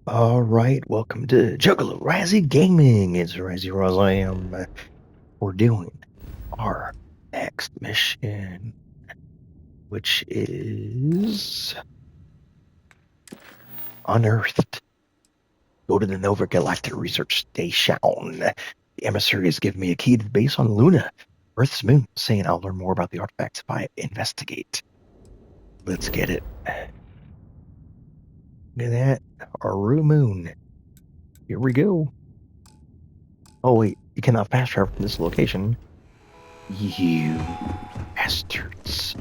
All right, welcome to Juggalo Razzie Gaming. It's Razzie Roz. I am. We're doing our next mission, which is Unearthed. Go to the Nova Galactic Research Station. The emissary has given me a key to the base on Luna, Earth's moon, saying I'll learn more about the artifacts if I investigate. Let's get it. Look at that, our Rue Moon. Here we go. Oh wait, you cannot fast travel from this location. You bastards.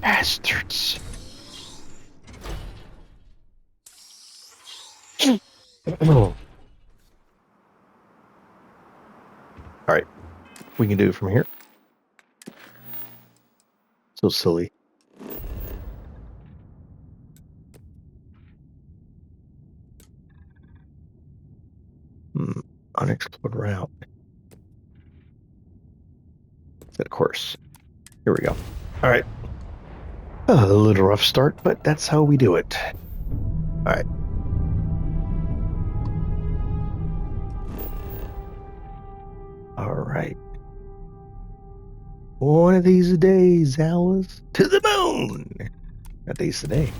Bastards. All right, we can do it from here. So silly. Unexplored route. Set a course. Here we go. All right. A little rough start, but that's how we do it. All right. All right. One of these days, Alice, to the moon. Not days today.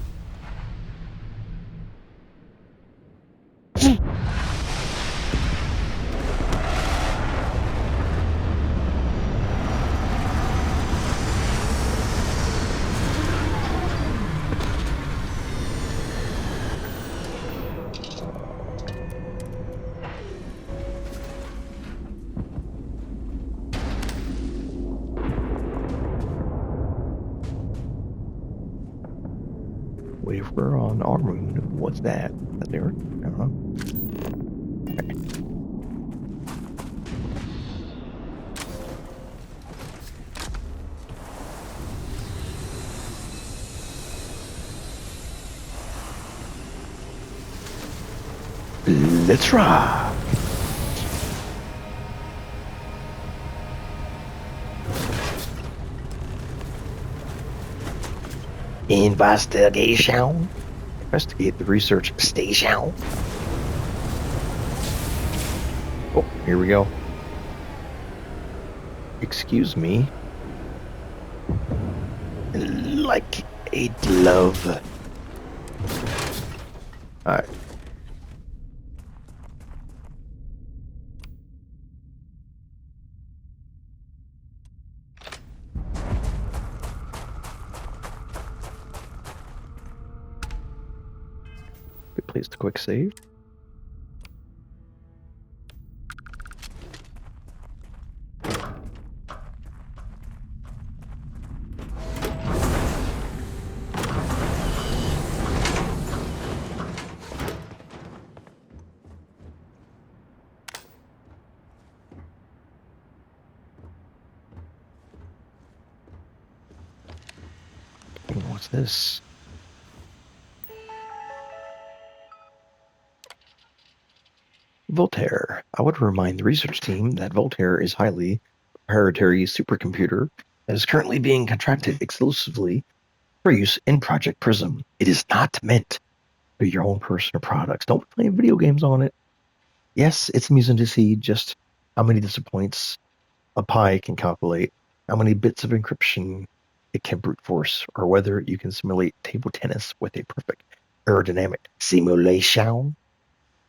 Wafer on our moon. What's that? Is that there? I don't know. Okay. Let's rock. Investigation. Investigate the research station. Oh, here we go. Excuse me. Like a glove. All right. Good place to quick save. What's this? Voltaire. I would remind the research team that Voltaire is highly proprietary supercomputer that is currently being contracted exclusively for use in Project Prism. It is not meant for your own personal products. Don't be playing video games on it. Yes, it's amusing to see just how many disappoints a Pi can calculate, how many bits of encryption it can brute force, or whether you can simulate table tennis with a perfect aerodynamic simulation.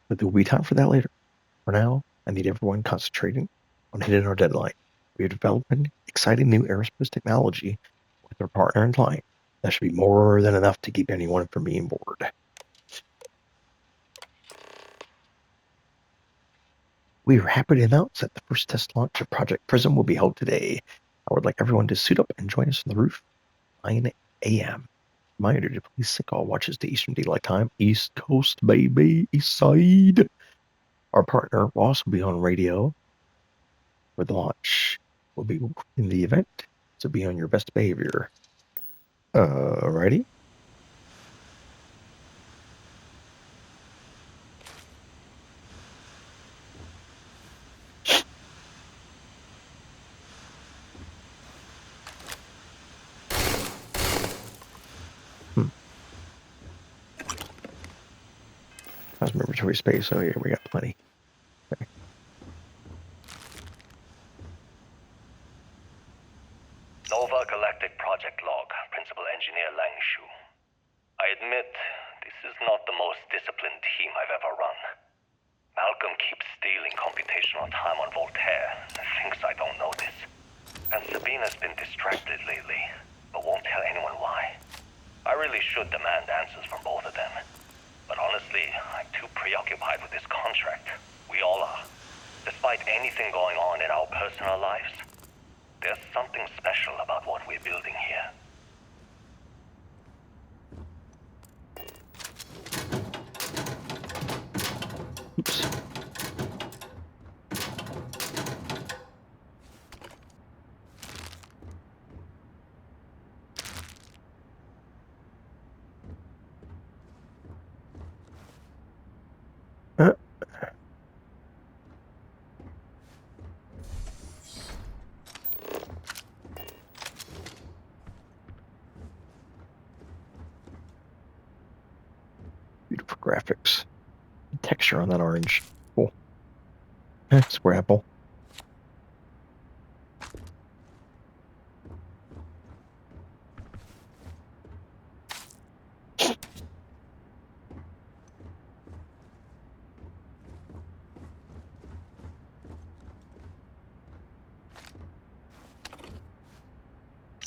But there will be time for that later. For now, I need everyone concentrating on hitting our deadline. We are developing exciting new aerospace technology with our partner and client. That should be more than enough to keep anyone from being bored. We are happy to announce that the first test launch of Project Prism will be held today. I would like everyone to suit up and join us on the roof at 9 a.m. Reminder to please sync all watches to Eastern Daylight Time. East Coast, baby. East Side. Our partner will also be on radio for the launch. We'll be in the event, so be on your best behavior. Alrighty. Plasma inventory space. Oh, yeah, we got plenty. Okay. Nova Galactic Project Log, Principal Engineer Lang Shu. I admit, this is not the most disciplined team I've ever run. Malcolm keeps stealing computational time on Voltaire and thinks I don't know this. And Sabina's been distracted lately, but won't tell anyone why. I really should demand answers from both of them. But honestly, I'm too preoccupied with this contract. We all are. Despite anything going on in our personal lives, there's something special about what we're building here. Oops. Beautiful graphics. Texture on that orange. Cool. Square apple.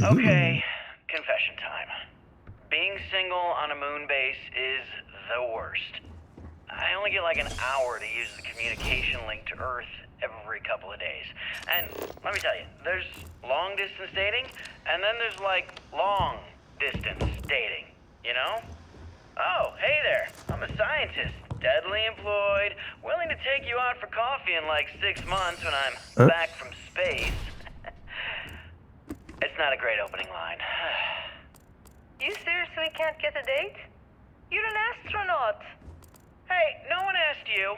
Okay, confession time. Being single on a moon base is the worst. I only get like an hour to use the communication link to Earth every couple of days. And let me tell you, there's long distance dating, and then there's like long distance dating, you know? Oh, hey there, I'm a scientist, deadly employed, willing to take you out for coffee in like 6 months when I'm back from space. It's not a great opening line. You seriously can't get a date? You're an astronaut. Hey, no one asked you.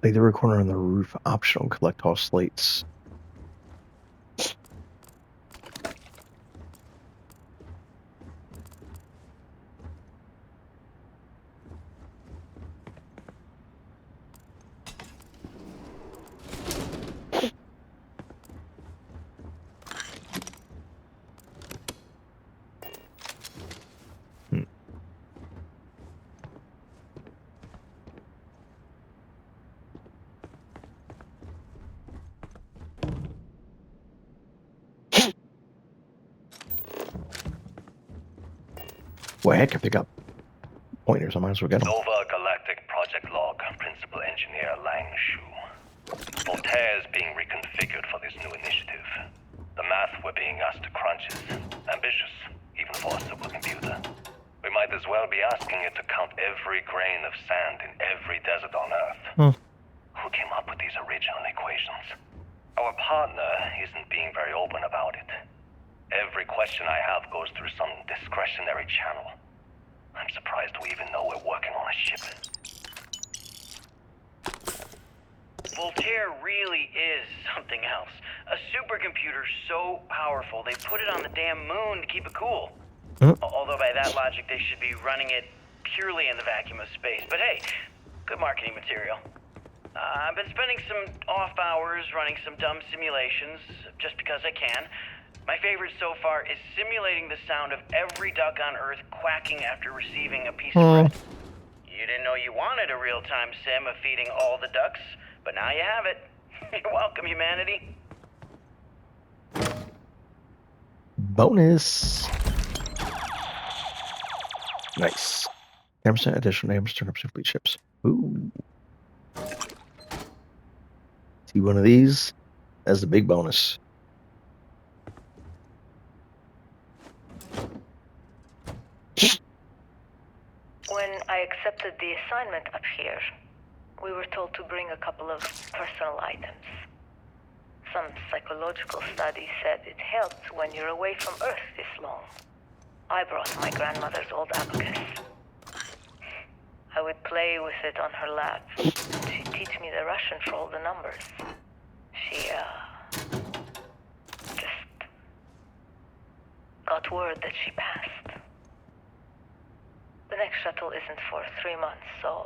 Play the recorder on the roof. Optional. Collect all slates. Well, heck, I pick up pointers. I might as well get them. Nova Galactic Project Log, Principal Engineer Lang Shu. Voltaire is being reconfigured for this new initiative. The math we're being asked to crunch is ambitious, even for a supercomputer. We might as well be asking it to count every grain of sand in every desert on Earth. Who came up with these original equations? Our partner isn't being very open about it. Every question I have goes through some discretionary channel. I'm surprised we even know we're working on a ship. Voltaire really is something else. A supercomputer so powerful they put it on the damn moon to keep it cool. Although by that logic they should be running it purely in the vacuum of space. But hey, good marketing material. I've been spending some off hours running some dumb simulations just because I can. My favorite so far is simulating the sound of every duck on Earth quacking after receiving a piece of bread. You didn't know you wanted a real-time sim of feeding all the ducks, but now you have it. You're welcome, humanity. Bonus. Nice. 10% additional damage to complete ships. Ooh. See one of these as the big bonus. When I accepted the assignment up here, we were told to bring a couple of personal items. Some psychological study said it helped when you're away from Earth this long. I brought my grandmother's old abacus. I would play with it on her lap. She'd teach me the Russian for all the numbers. She got word that she passed. The next shuttle isn't for 3 months, so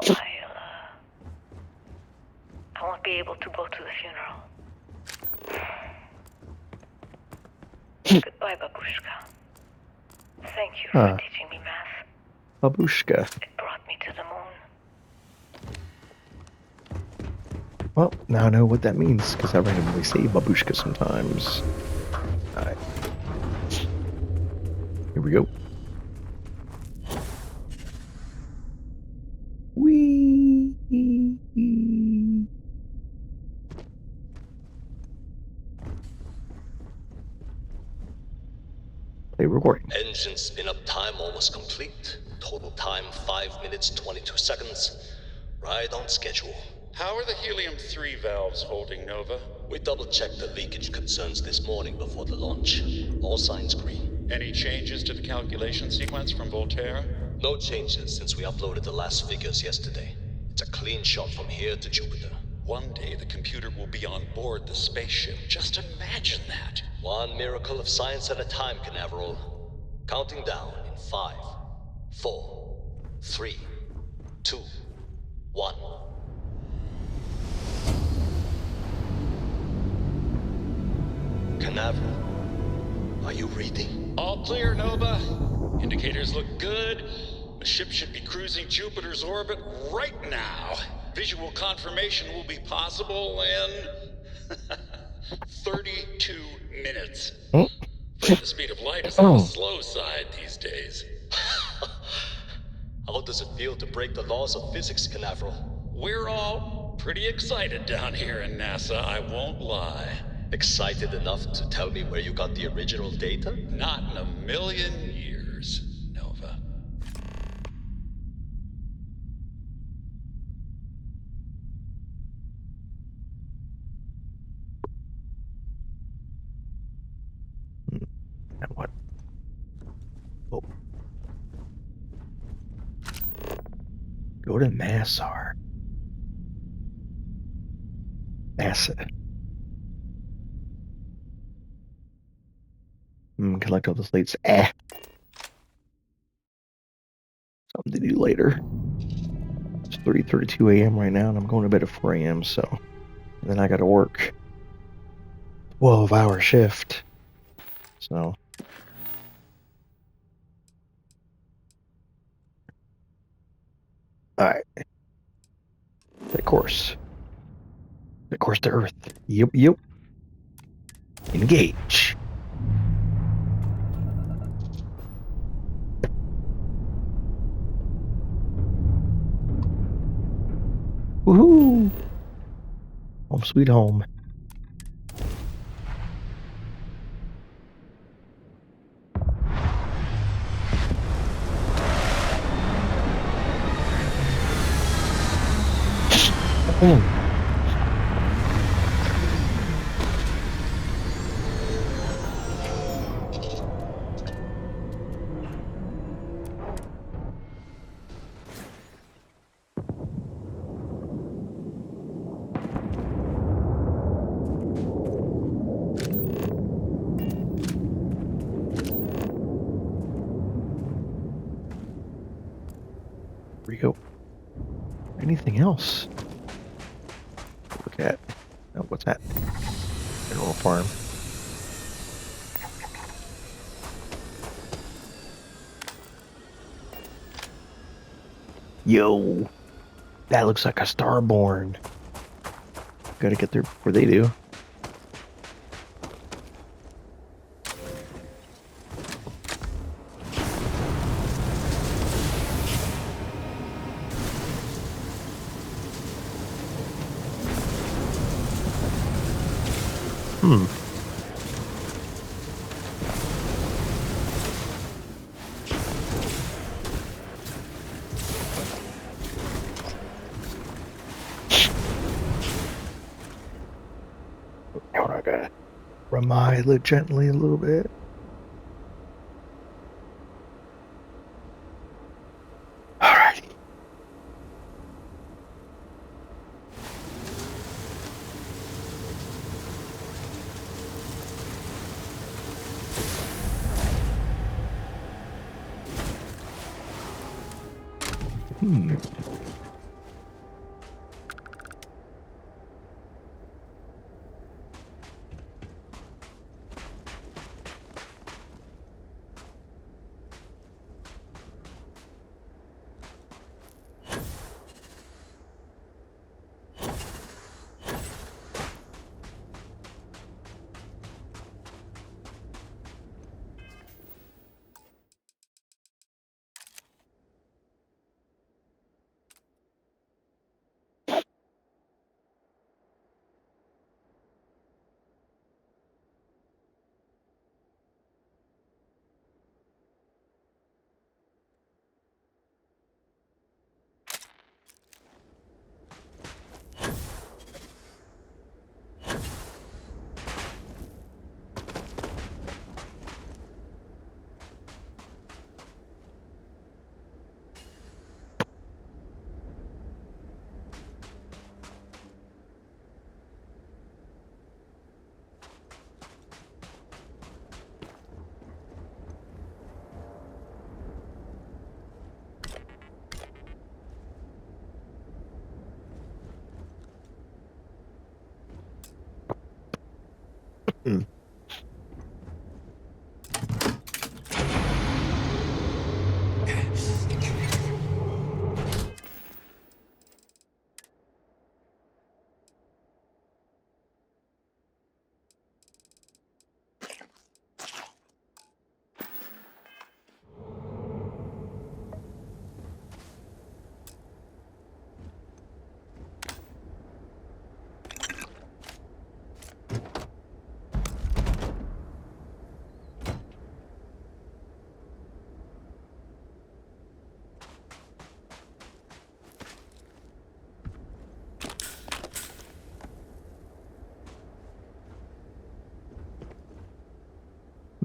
I won't be able to go to the funeral. Goodbye, Babushka. Thank you for teaching me math. Babushka. It brought me to the moon. Well, now I know what that means, because I randomly say babushka sometimes. Alright. Here we go. Whee! Play recording. Engine spin-up time almost complete. Total time 5 minutes 22 seconds. Right on schedule. How are the helium-3 valves holding, Nova? We double-checked the leakage concerns this morning before the launch. All signs green. Any changes to the calculation sequence from Volterra? No changes since we uploaded the last figures yesterday. It's a clean shot from here to Jupiter. One day the computer will be on board the spaceship. Just imagine that. One miracle of science at a time, Canaveral. Counting down in 5, 4, 3, 2, 1. Canaveral, are you reading? All clear, Nova. Indicators look good. The ship should be cruising Jupiter's orbit right now. Visual confirmation will be possible in 32 minutes. But the speed of light is on the slow side these days. How does it feel to break the laws of physics, Canaveral? We're all pretty excited down here in NASA, I won't lie. Excited enough to tell me where you got the original data? Not in a million years, Nova. Now what? Oh. Go to Massar. NASA. Collect all the slates. Something to do later. It's 3:32 a.m. right now, and I'm going to bed at 4 a.m., so... And then I gotta work 12-hour shift. So... Alright. Set course. Set course to Earth. Yep. Engage. Woohoo! Home sweet home. Here we go. Anything else? Look at. Oh, what's that? Mineral farm. Yo, that looks like a Starborn. Gotta get there before they do. Now I gotta remind it gently a little bit. Alrighty. Hmm. Hmm.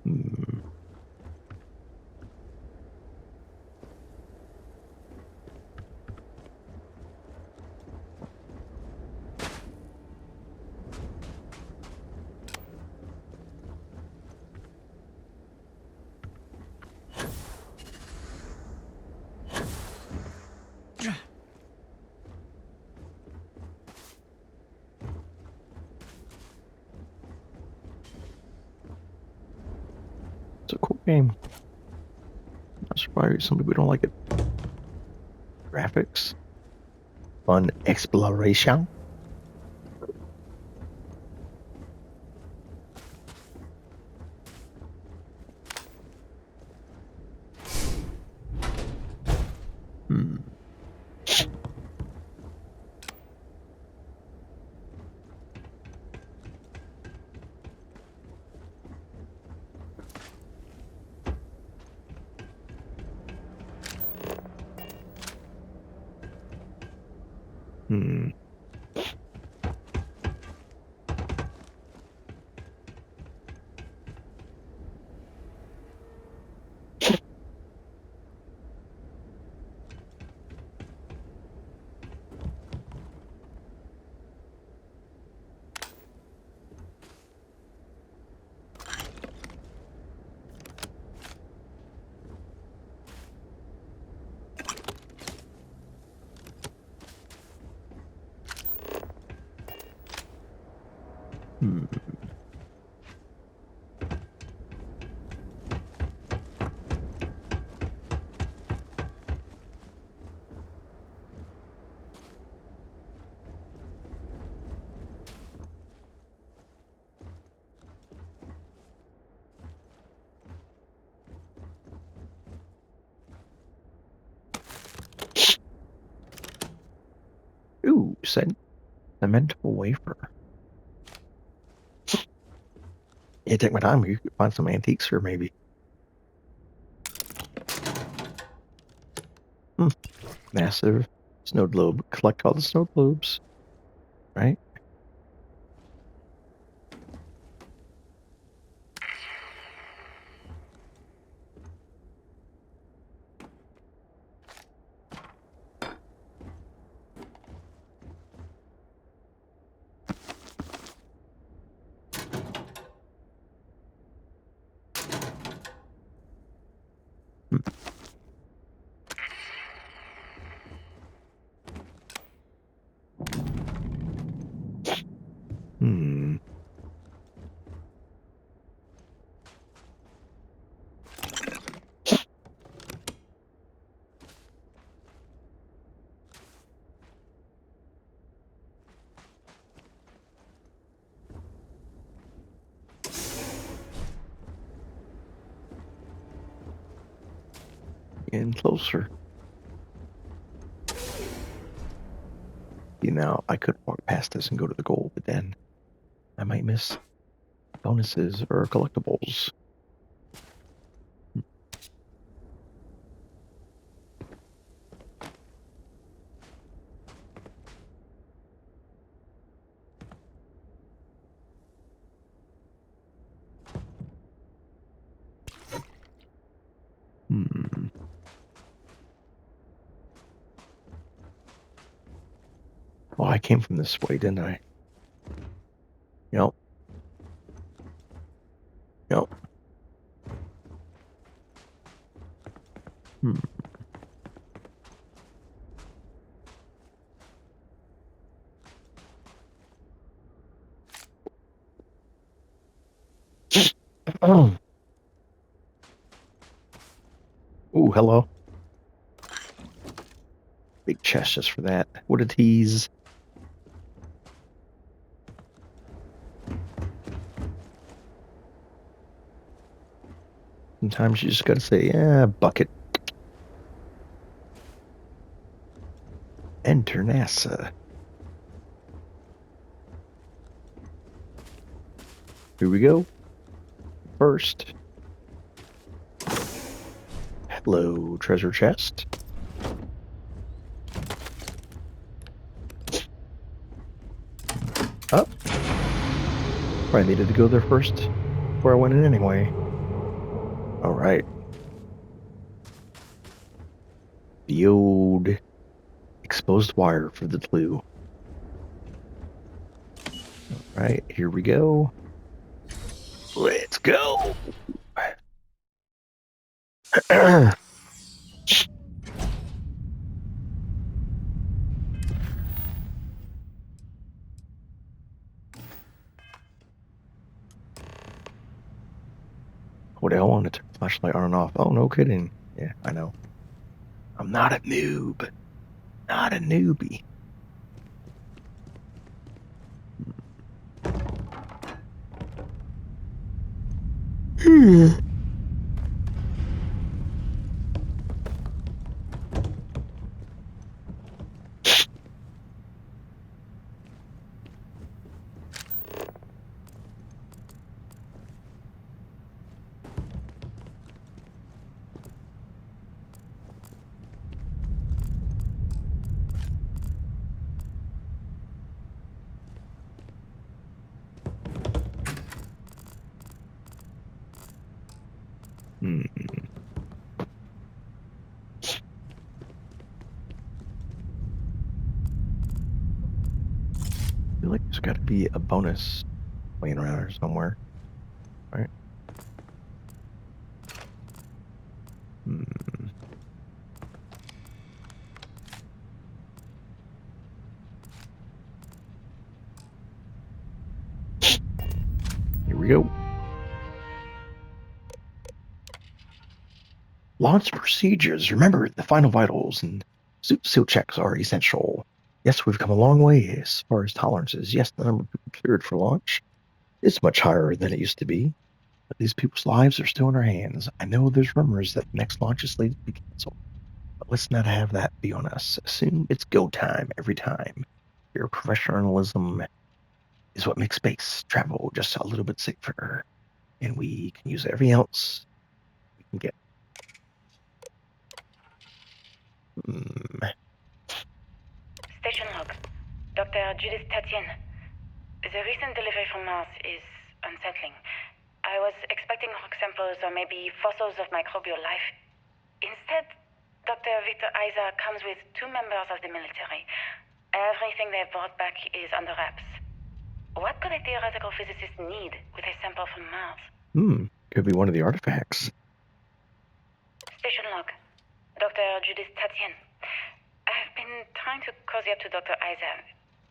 Hmm. It's a cool game. Not surprised some people don't like it. Graphics, fun exploration. Hmm. Hmm. Hmm. Ooh, cementable wafer. Yeah, take my time. You could find some antiques here, maybe. Hmm. Massive snow globe. Collect all the snow globes, right? Hmm. Getting closer. You know, I could walk past this and go to the goal, but then I might miss bonuses or collectibles. Oh, I came from this way, didn't I? Yep. Yep. Oh. Ooh, hello. Big chest just for that. What a tease. Sometimes you just gotta say, yeah, bucket. Enter NASA. Here we go. First. Hello, treasure chest. Up. Probably needed to go there first before I went in anyway. Alright. The old exposed wire for the clue. Alright, here we go. Let's go. What the hell? I want to turn the flashlight on and off. Oh, no kidding. Yeah, I know. I'm not a noob. Not a newbie. I feel like there's got to be a bonus laying around here somewhere. Right? Here we go. Launch procedures. Remember, the final vitals and suit checks are essential. Yes, we've come a long way as far as tolerances. Yes, the number of people cleared for launch is much higher than it used to be. But these people's lives are still in our hands. I know there's rumors that the next launch is slated to be canceled. But let's not have that be on us. Assume it's go time every time. Your professionalism is what makes space travel just a little bit safer. And we can use every ounce we can get. Station log. Dr. Judith Tatian. The recent delivery from Mars is unsettling. I was expecting rock samples or maybe fossils of microbial life. Instead, Dr. Victor Isa comes with 2 members of the military. Everything they've brought back is under wraps. What could a theoretical physicist need with a sample from Mars? Could be one of the artifacts. Station log. Dr. Judith Tatian. I've been trying to cozy up to Dr. Isa,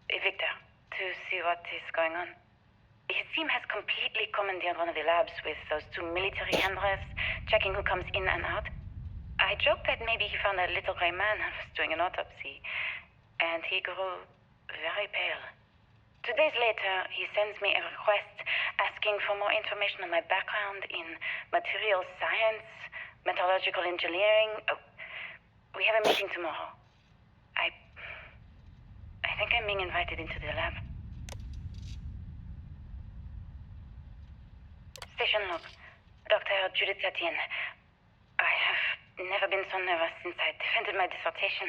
Victor, to see what is going on. His team has completely commandeered one of the labs with those 2 military handlers, checking who comes in and out. I joked that maybe he found a little gray man and was doing an autopsy, and he grew very pale. 2 days later, he sends me a request asking for more information on my background in material science, metallurgical engineering, We have a meeting tomorrow. I think I'm being invited into the lab. Station log. Dr. Judith Etienne. I have never been so nervous since I defended my dissertation.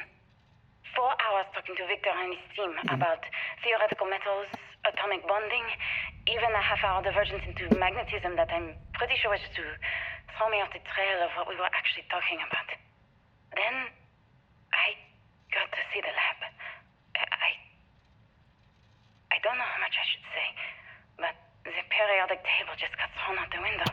4 hours talking to Victor and his team about theoretical metals, atomic bonding, even a half-hour divergence into magnetism that I'm pretty sure was to throw me off the trail of what we were actually talking about. Then, I got to see the lab. I don't know how much I should say, but the periodic table just got thrown out the window.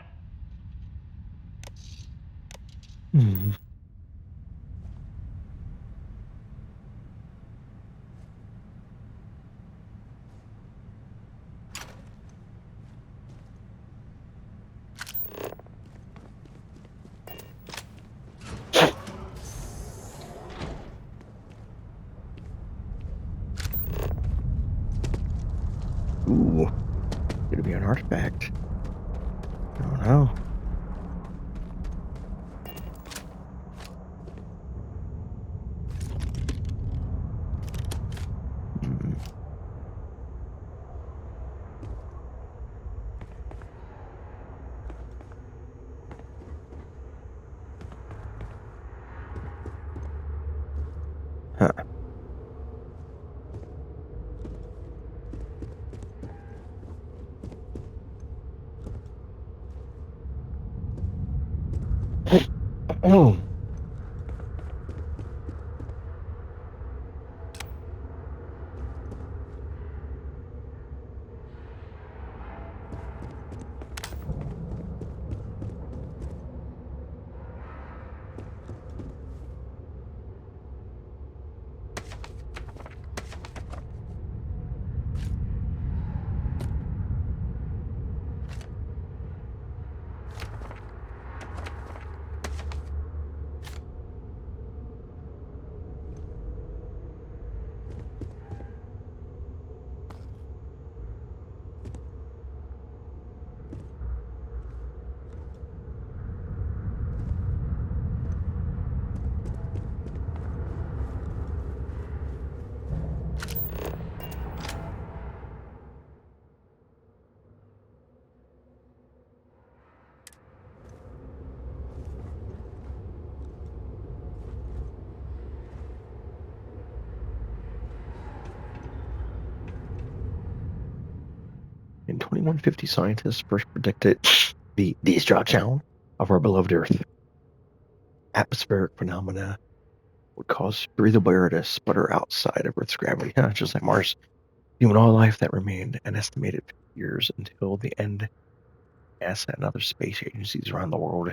Ooh, could it be an artifact? I don't know. Huh. Oh. In 2150, scientists first predicted the destruction of our beloved Earth. Atmospheric phenomena would cause breathable air to sputter outside of Earth's gravity, just like Mars. Human all life that remained an estimated 50 years until the end. NASA and other space agencies around the world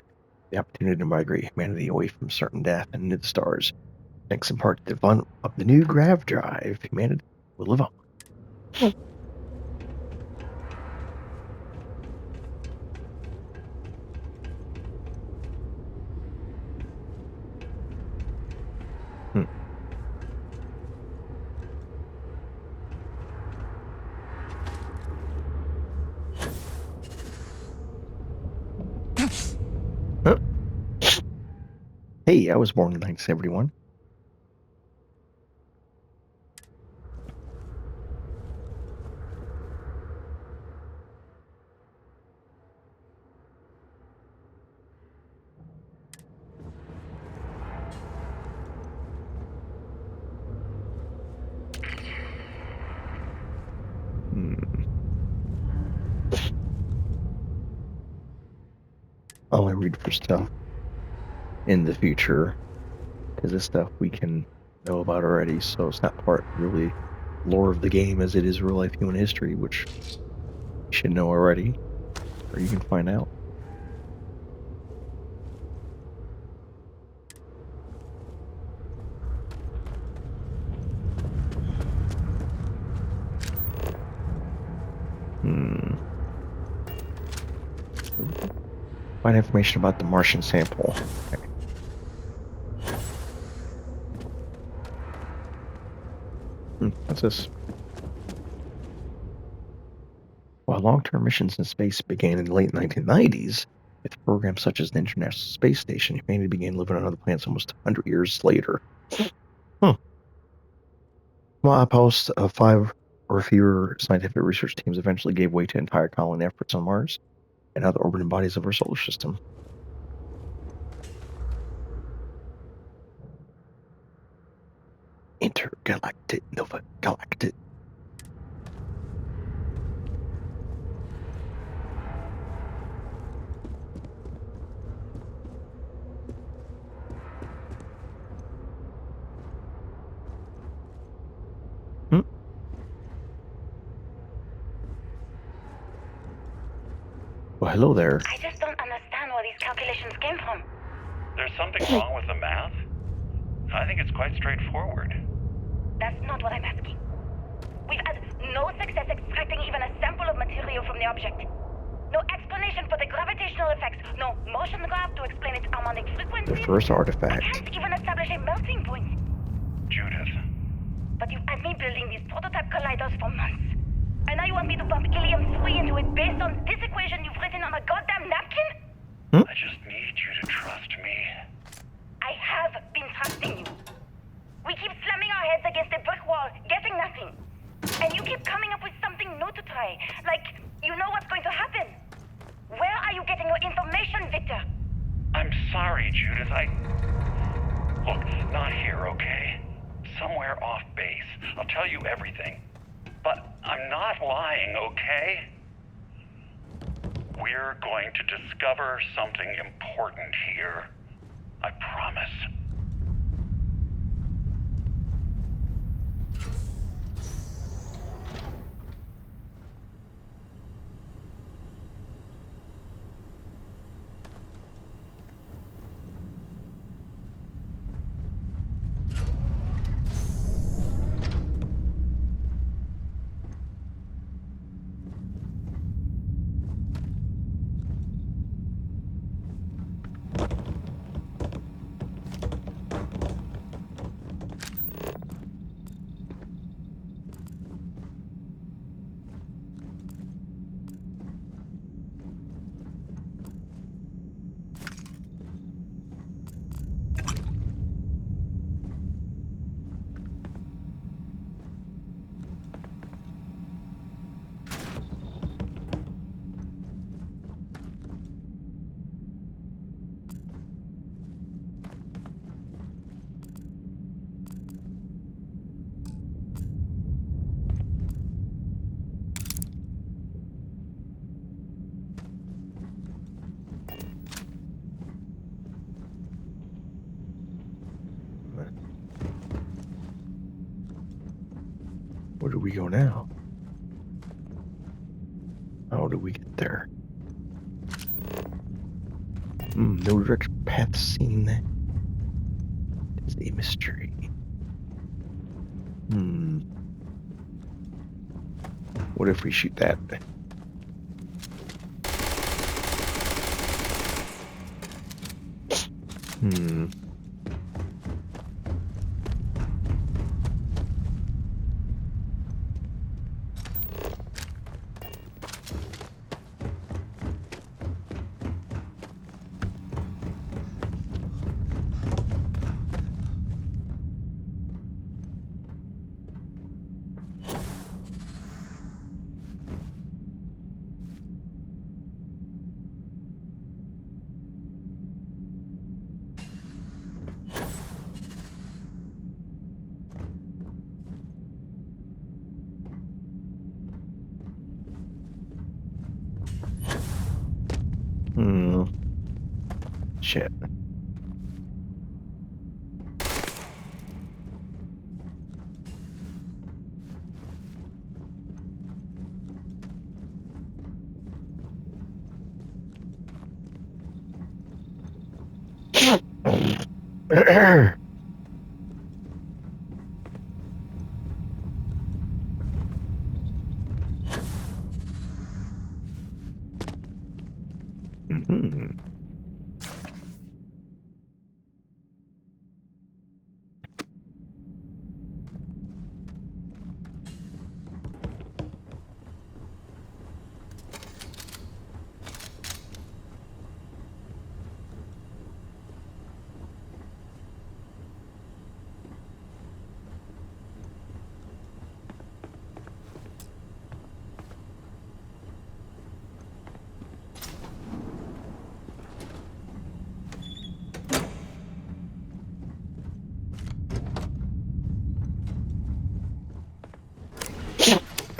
the opportunity to migrate humanity away from certain death and into the stars. Thanks in part to the fun of the new Grav drive, humanity will live on. Huh? Hey, I was born in 1971. I'll only read for stuff in the future because this stuff we can know about already, so it's not part really lore of the game as it is real life human history, which you should know already, or you can find out. Find information about the Martian sample. Okay. What's this? While long-term missions in space began in the late 1990s, With programs such as the International Space Station, humanity began living on other planets almost 100 years later. Small outposts of 5 or fewer scientific research teams eventually gave way to entire colony efforts on Mars and other orbiting bodies of our solar system. Intergalactic Nova Galactic. Well, hello there. I just don't understand where these calculations came from. There's something wrong with the math? I think it's quite straightforward. That's not what I'm asking. We've had no success extracting even a sample of material from the object. No explanation for the gravitational effects. No motion graph to explain its harmonic frequency. The first artifact. I can't even establish a melting point. Judith. But you've had me building these prototype colliders for months. And now you want me to pump helium-3 into it based on this equation you've written on a goddamn napkin? I just need you to trust me. I have been trusting you. We keep slamming our heads against a brick wall, getting nothing. And you keep coming up with something new to try. Like, you know what's going to happen. Where are you getting your information, Victor? I'm sorry, Judith. Look, not here, okay? Somewhere off base. I'll tell you everything. But I'm not lying, okay? We're going to discover something important here. I promise. Where do we go now? How do we get there? No direct path seen. It is a mystery. What if we shoot that? Shit.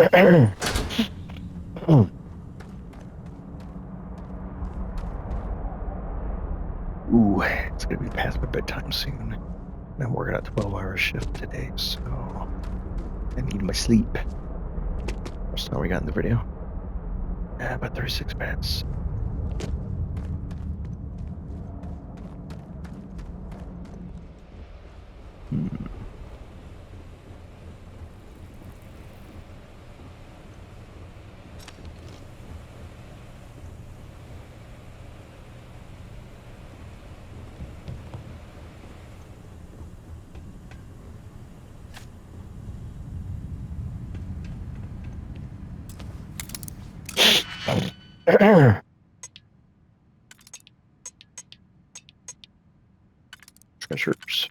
Ooh, it's gonna be past my bedtime soon. I'm working a 12-hour shift today, so I need my sleep. What's time we got in the video? About 36 minutes. Treasures.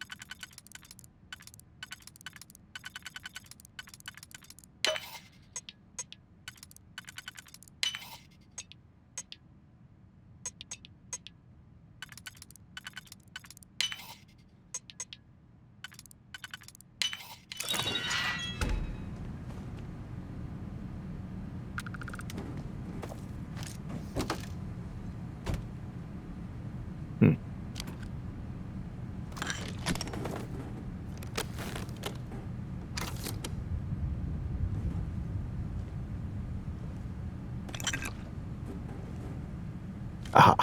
Aha.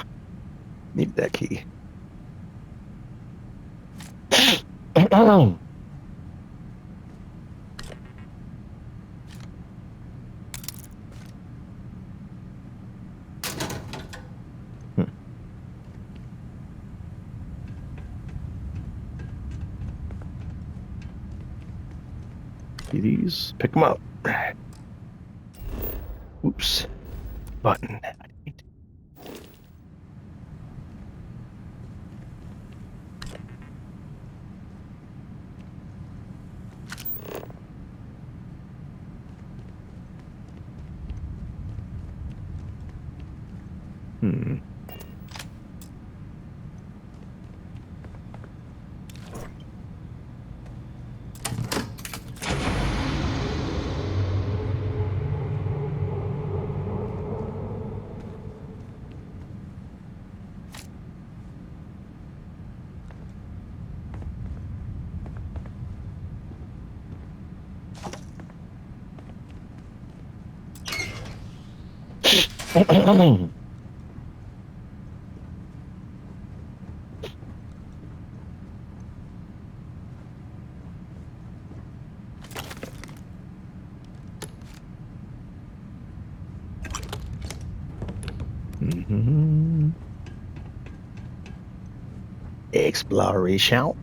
Need that key. See these? Pick them up. Oops. Button. Exploration.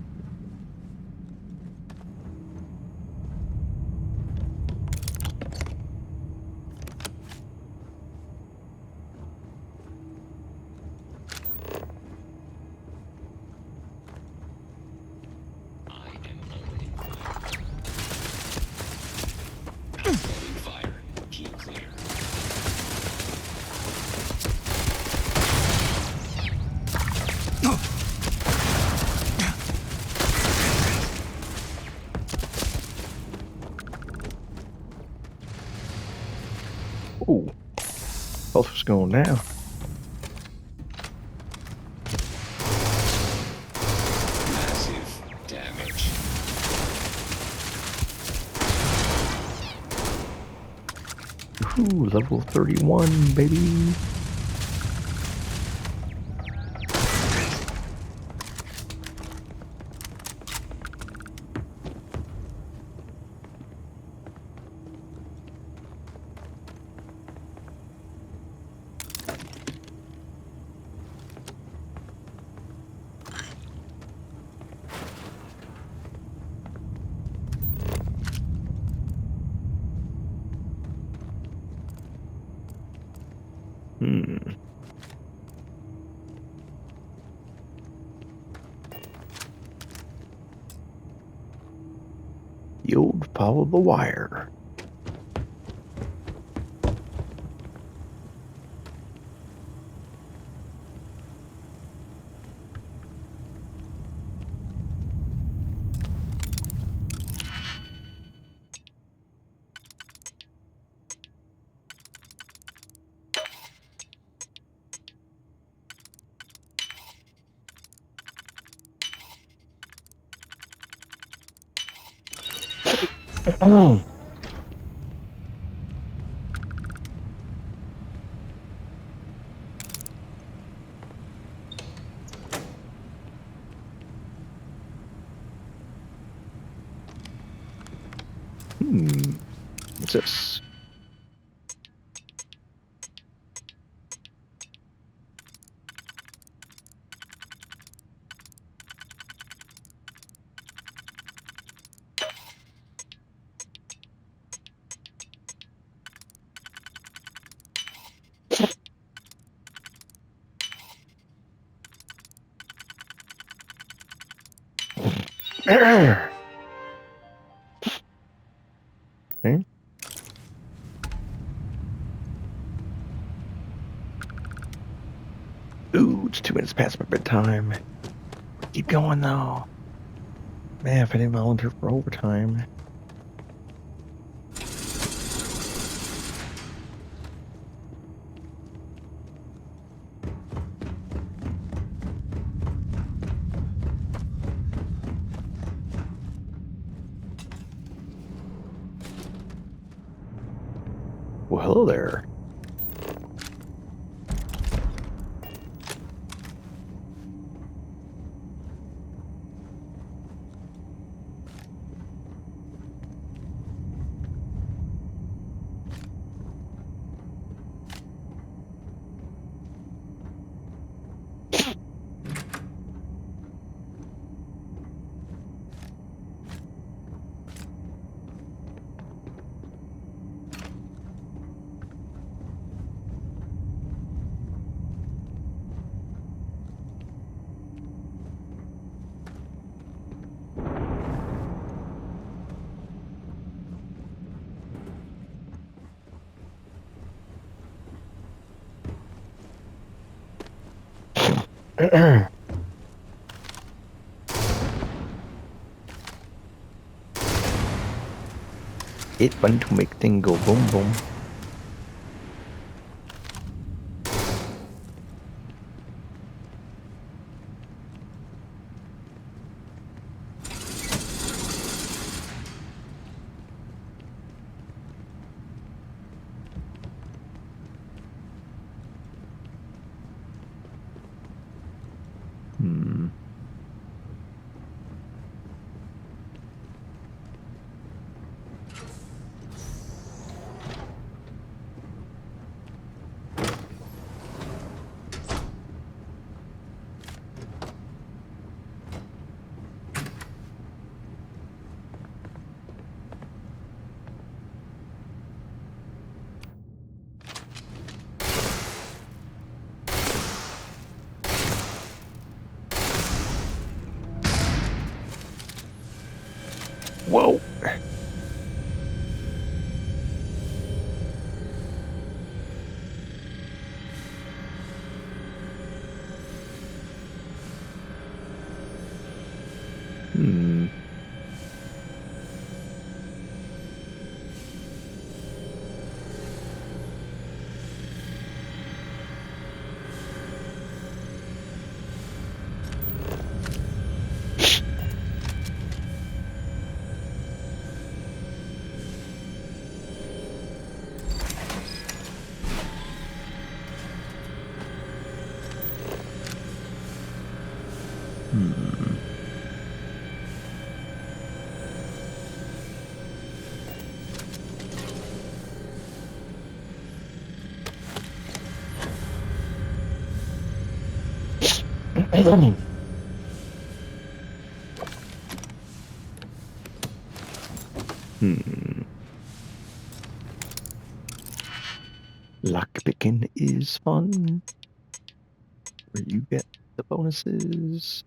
Ooh. Both was going down. Massive damage. Ooh, level 31, baby. The old follow the wire. What's this? Okay. Ooh, it's 2 minutes past my bedtime. Keep going though. Man, if I didn't volunteer for overtime. Well, hello there. It's fun to make things go boom boom. Whoa. Lockpicking is fun. Where you get the bonuses.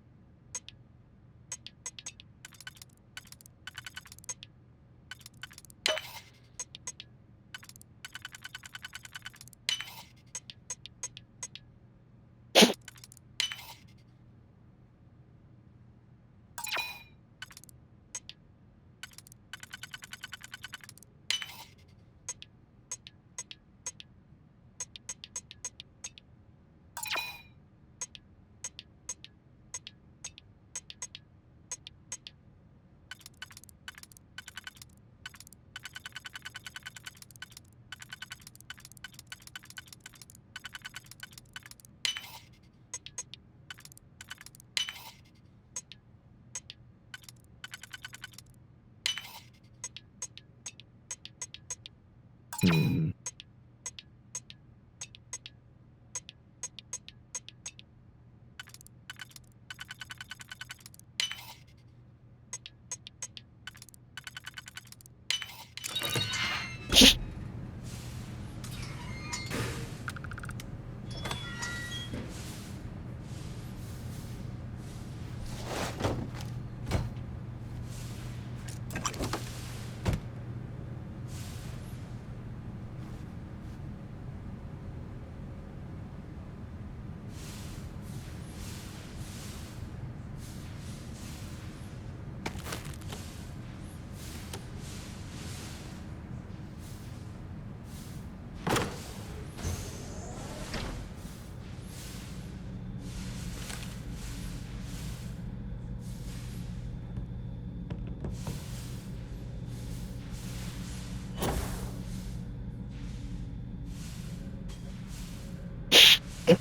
You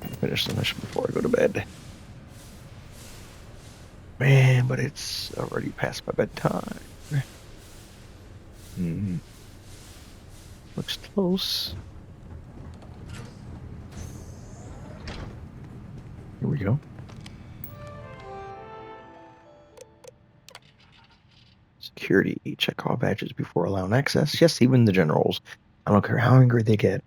can finish the mission before I go to bed. Man, but it's already past my bedtime. Looks close. Here we go. Security. Check all badges before allowing access. Yes, even the generals. I don't care how angry they get.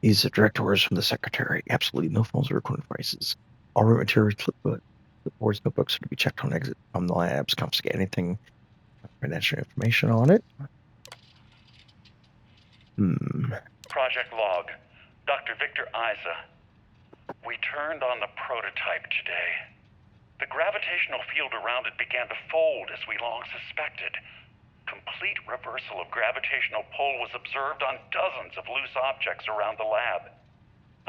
These are direct orders from the secretary. Absolutely no phones or recording devices. All room materials, clipboards, notebooks are to be checked on exit from the labs. Confiscate anything, financial information on it. Project log. Dr. Victor Isa. We turned on the prototype today. The gravitational field around it began to fold as we long suspected. Complete reversal of gravitational pull was observed on dozens of loose objects around the lab.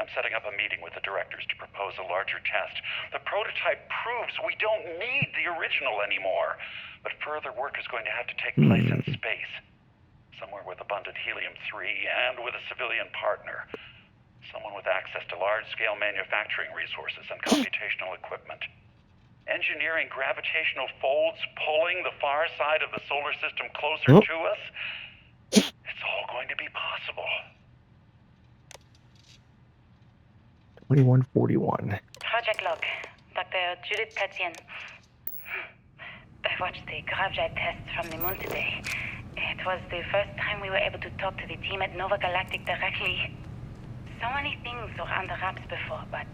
I'm setting up a meeting with the directors to propose a larger test. The prototype proves we don't need the original anymore, but further work is going to have to take place in space. Somewhere with abundant helium-3 and with a civilian partner. Someone with access to large-scale manufacturing resources and computational equipment. Engineering gravitational folds pulling the far side of the solar system closer to us? It's all going to be possible. 2141. Project log. Dr. Judith Tatien. I watched the Grav tests from the moon today. It was the first time we were able to talk to the team at Nova Galactic directly. So many things were under wraps before, but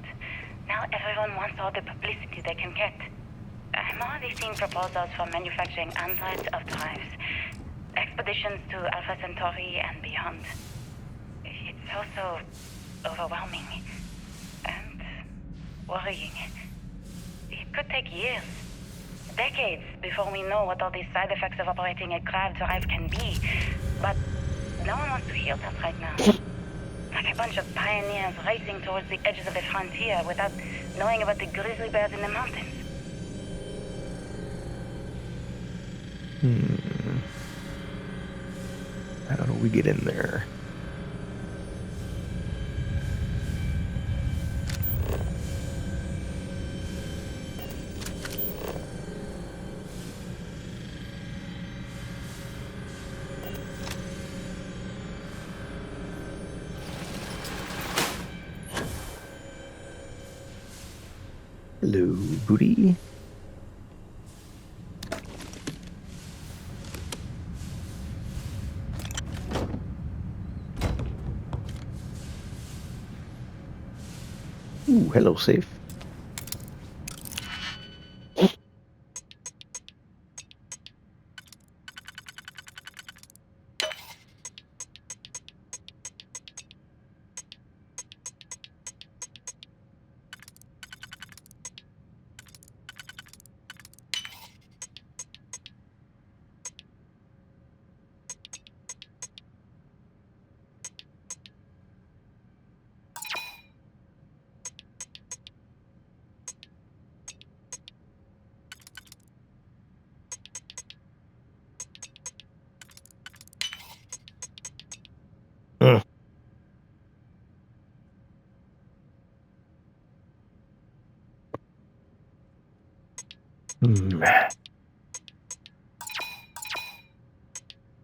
now everyone wants all the publicity they can get. I'm already seeing proposals for manufacturing androids of drives, expeditions to Alpha Centauri and beyond. It's also overwhelming and worrying. It could take years, decades, before we know what all the side effects of operating a Grav drive can be. But no one wants to hear that right now. Like a bunch of pioneers racing towards the edges of the frontier without knowing about the grizzly bears in the mountains. How do we get in there? Hello, booty. Ooh, hello, safe.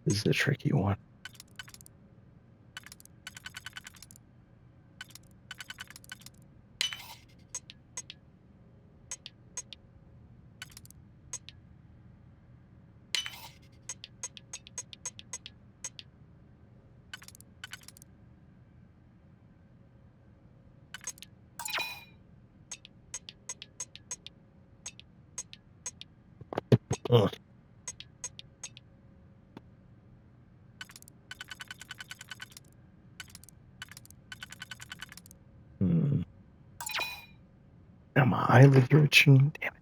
This is a tricky one. Now my eyelid itching. Damn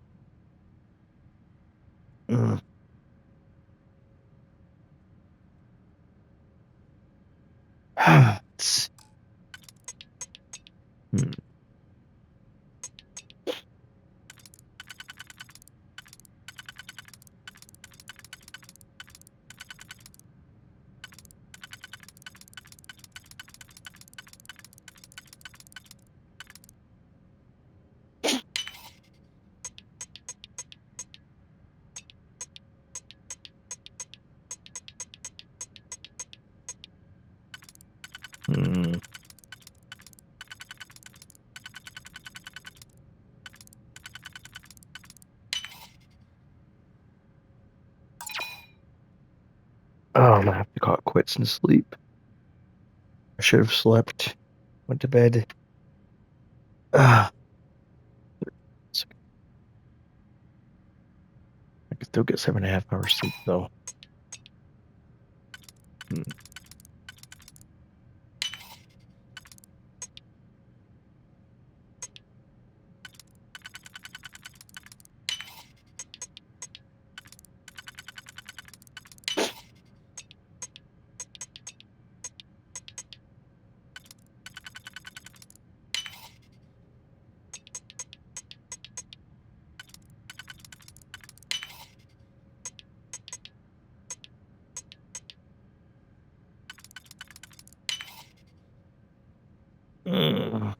it. Let's see. Hmm. Hmm. Oh, I'm gonna have to call it quits and sleep. I should have slept. Went to bed. Ah, I can still get 7.5 hours sleep though. Hmm. Mm.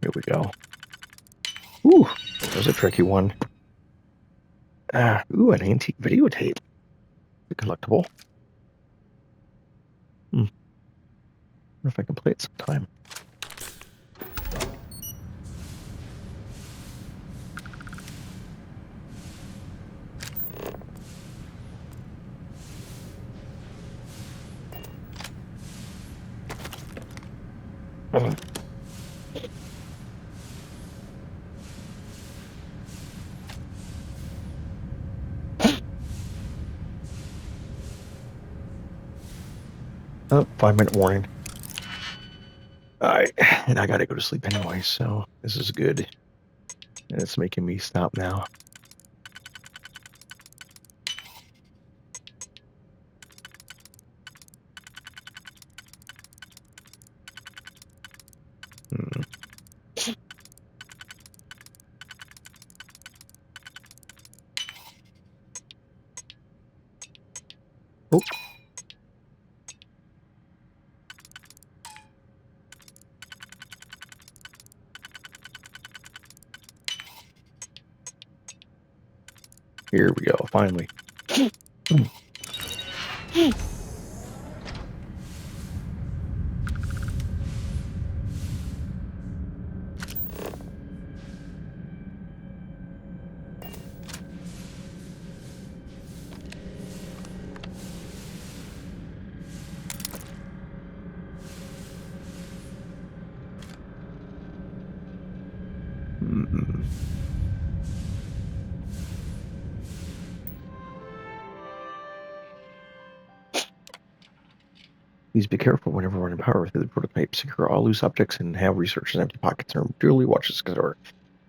Here we go. Ooh, that was a tricky one. Ooh, an antique videotape. A collectible. Wonder if I can play it sometime. Oh, 5-minute warning. Alright, and I gotta go to sleep anyway, so this is good. And it's making me stop now. Hmm. Oh. Here we go, finally. Hmm. Please be careful whenever running power through the prototype. Secure all loose objects and have researchers empty pockets and duly watch this door.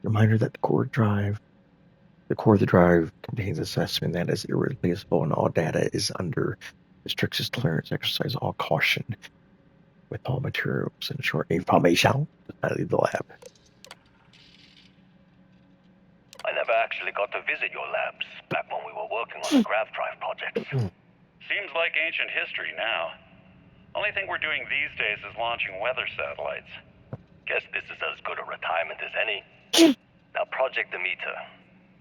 Reminder that the core of the drive contains a specimen that is irreplaceable and all data is under the strictest clearance. Exercise all caution with all materials and short information. I leave the lab. I never actually got to visit your labs back when we were working on the Grav drive projects. Seems like ancient history now. Only thing we're doing these days is launching weather satellites. Guess this is as good a retirement as any. Now, Project Demeter.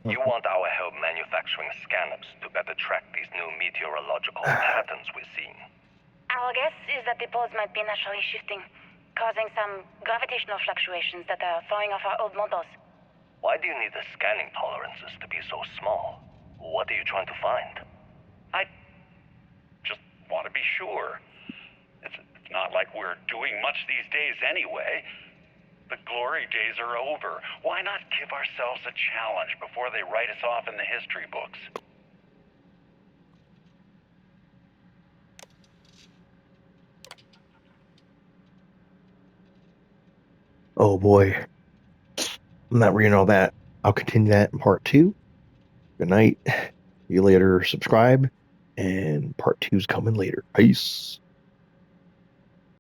You want our help manufacturing scanners to better track these new meteorological patterns we're seeing. Our guess is that the poles might be naturally shifting, causing some gravitational fluctuations that are throwing off our old models. Why do you need the scanning tolerances to be so small? What are you trying to find? I just want to be sure. It's not like we're doing much these days anyway. The glory days are over. Why not give ourselves a challenge before they write us off in the history books? Our guess is that the poles might be naturally shifting, causing some gravitational fluctuations that are throwing off our old models. I just want to be sure. It's not like we're doing much these days anyway. The glory days are over. Why not give ourselves a challenge before they write us off in the history books? Oh boy. I'm not reading all that. I'll continue that in part 2. Good night. See you later. Subscribe. And part 2's coming later. Peace.